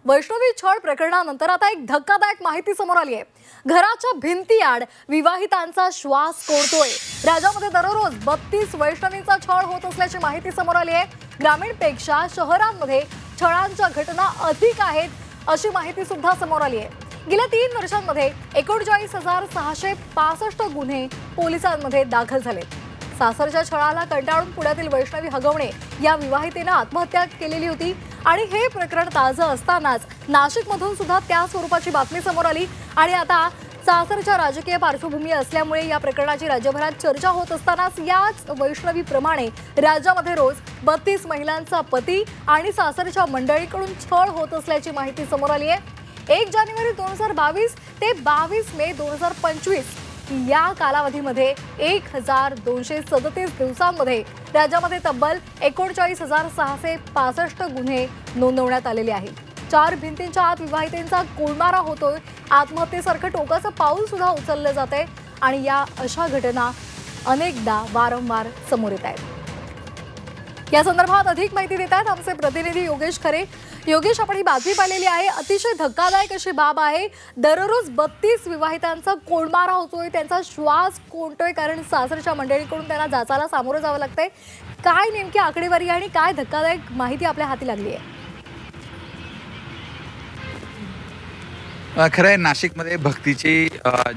वैष्णवी छळ प्रकरणानंतर आता एक धक्कादायक माहिती समोर आली आहे। घराच्या भिंतीआड विवाहितांचा श्वास कोळतोय। राज्यामध्ये दररोज 32 वैष्णवींचा छळ होत असल्याची माहिती समोर आली आहे। ग्रामीणपेक्षा शहरांमध्ये छळांच्या घटना अधिक आहेत अशी माहिती सुद्धा समोर आली आहे। गेल्या 3 वर्षांमध्ये 39,665 गुन्हे पोलिसांमध्ये दाखल झालेत। सासरच्या छळाला कंटाळून पुण्यातील वैष्णवी हगवणे या विवाहितेने आत्महत्या केलेली होती आणि हे प्रकरण ताजं असतानाच नाशिकमधून सुद्धा त्या स्वरूपाची बातमी समोर आली आणि आता सासरच्या राजकीय पार्श्वभूमी असल्यामुळे या प्रकरणाची राज्यभरात चर्चा होत असतानाच याच वैष्णवीप्रमाणे राज्यामध्ये रोज 32 महिलांचा पती आणि सासरच्या मंडळीकडून छळ होत असल्याची माहिती समोर आली आहे। 1 जानेवारी 2022 ते 22 मे 2025 या कालावधीमध्ये 1237 दिवसांमध्ये राज्यामध्ये तब्बल 39,665 गुन्हे नोंदवण्यात आलेले आहेत। 4 भिंतींच्या आत विवाहितेंचा कोलमारा होतोय। आत्महत्येसारखं टोकाचं पाऊल सुद्धा उचललं जातंय आणि या अशा घटना अनेकदा वारंवार समोर येत आहेत। या संदर्भात अधिक माहिती देत आहेत आमचे प्रतिनिधी योगेश खरे। योगेश, आपण ही बातमी पाहिलेली आहे, अतिशय धक्कादायक अशी बाब आहे। दररोज 32 विवाहितांचा कोलमारा होतोय, त्यांचा श्वास कोंडतोय कारण सासरच्या मंडळीकडून त्यांना जाचाला सामोरं जावं लागतंय। काय नेमकी आकडेवारी आणि काय धक्कादायक माहिती आपल्या हाती लागली आहे? खरं आहे, नाशिकमध्ये भक्तीची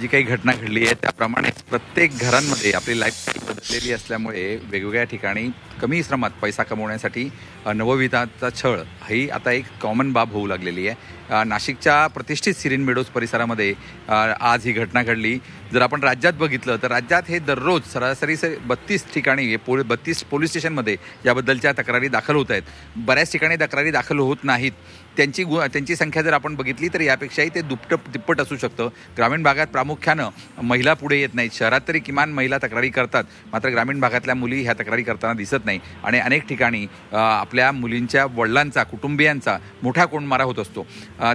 जी काही घटना घडली आहे त्याप्रमाणे प्रत्येक घरांमध्ये आपली लाईफस्टाईल बदललेली असल्यामुळे वेगवेगळ्या ठिकाणी कमी श्रमात पैसा कमवण्यासाठी नवविवाहाचा छळ ही आता एक कॉमन बाब होऊ लागलेली आहे। नाशिकच्या प्रतिष्ठित सिरीन मेडोज परिसरामध्ये आज ही घटना घडली। जर आपण राज्यात बघितलं तर राज्यात हे दररोज सरासरी 32 ठिकाणी 32 पोलीस स्टेशनमध्ये याबद्दलच्या तक्रारी दाखल होत आहेत। बऱ्याच ठिकाणी तक्रारी दाखल होत नाहीत। त्यांची संख्या जर आपण बघितली तर यापेक्षाही ते तिप्पट असू शकतं। ग्रामीण भागात प्रामुख्यानं महिला पुढे येत नाहीत। शहरात तरी किमान महिला तक्रारी करतात, मात्र ग्रामीण भागातल्या मुली ह्या तक्रारी करताना दिसत नाही आणि अनेक ठिकाणी आपल्या मुलींच्या वडिलांचा कुटुंबियांचा मोठा कोंडमारा होत असतो।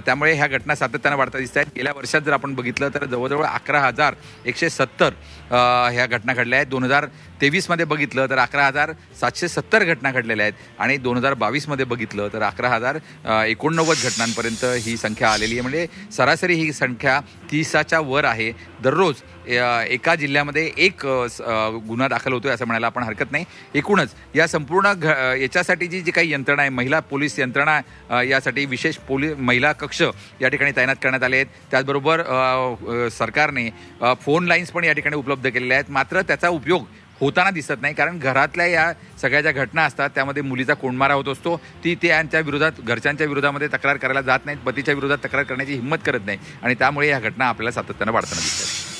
त्यामुळे ह्या घटना सातत्यानं वाढता दिसत आहेत। गेल्या वर्षात जर आपण बघितलं तर जवळजवळ 11,170 ह्या घटना घडल्या आहेत। 2023 मध्ये बघितलं तर 11,770 घटना घडलेल्या आहेत आणि 2022 मध्ये बघितलं तर 11,089 घटनांपर्यंत ही संख्या आलेली आहे। म्हणजे सरासरी ही संख्या 30च्या वर आहे। दररोज एका जिल्ह्यामध्ये एक गुन्हा दाखल होतोय असं म्हणायला आपण हरकत नाही। एकूणच या संपूर्ण याच्यासाठी जी काही यंत्रणा आहे, महिला पोलीस यंत्रणा, यासाठी विशेष महिला कक्ष या ठिकाणी तैनात करण्यात आले आहेत। त्याचबरोबर सरकारने फोन लाईन्स पण या ठिकाणी उपलब्ध केलेल्या आहेत, मात्र त्याचा उपयोग होताना दिसत नाही कारण घरातल्या या सगळ्या ज्या घटना असतात त्यामध्ये मुलीचा कोंडमारा होत असतो। ती त्यांच्या विरोधात, घरच्यांच्या विरोधामध्ये तक्रार करायला जात नाहीत, पतीच्या विरोधात तक्रार करण्याची हिंमत करत नाही आणि त्यामुळे या घटना आपल्याला सातत्यानं वाढताना दिसतात।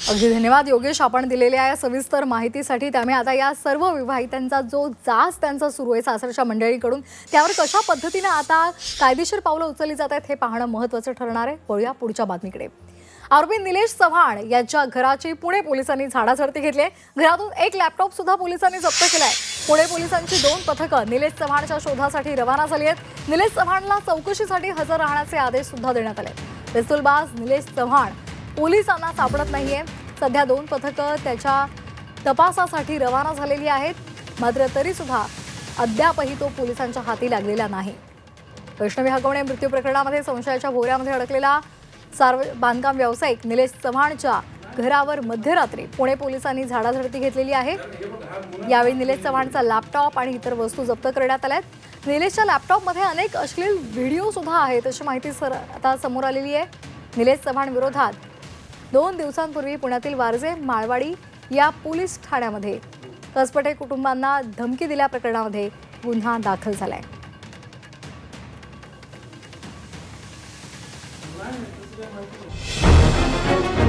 अगदी धन्यवाद योगेश, आपण दिलेल्या या सविस्तर माहितीसाठी। त्यामुळे आता या सर्व विवाहितांचा जो जाच त्यांचा सुरू आहे सासरच्या मंडळीकडून, त्यावर कशा पद्धतीने आता कायदेशीर पावलं उचलली जात आहेत हे पाहणं महत्त्वाचं ठरणार आहे। वळूया पुढच्या बातमीकडे। आरोपी निलेश चव्हाण यांच्या घराची पुणे पोलिसांनी झाडाझडती घेतली आहे। घरातून एक लॅपटॉप सुद्धा पोलिसांनी जप्त केलाय। पुणे पोलिसांची 2 पथकं निलेश चव्हाणच्या शोधासाठी रवाना झाली आहेत। निलेश चव्हाणला चौकशीसाठी हजर राहण्याचे आदेश सुद्धा देण्यात आले। पिस्तूलबाज निलेश चव्हाण पोलिसांना सापडत नाहीये। सध्या 2 पथकं त्याच्या तपासासाठी रवाना झालेली आहेत, मात्र तरी सुद्धा अद्यापही तो पोलिसांच्या हाती लागलेला नाही। वैष्णवी हगवणे मृत्यू प्रकरणामध्ये संशयाच्या भोवऱ्यामध्ये अडकलेला बांधकाम व्यावसायिक निलेश चव्हाणच्या घरावर मध्यरात्री पुणे पोलिसांनी झाडाझडती घेतलेली आहे। यावेळी निलेश चव्हाणचा लॅपटॉप आणि इतर वस्तू जप्त करण्यात आल्यात। निलेशच्या लॅपटॉपमध्ये अनेक अश्लील व्हिडिओ सुद्धा आहेत अशी माहिती आता समोर आलेली आहे। निलेश चव्हाण विरोधात 2 दिवसांपूर्वी पुण्यातील वारजे माळवाडी या पोलीस ठाण्यामध्ये कसपटे कुटुंबांना धमकी दिल्या प्रकरणामध्ये गुन्हा दाखल झालाय। Right.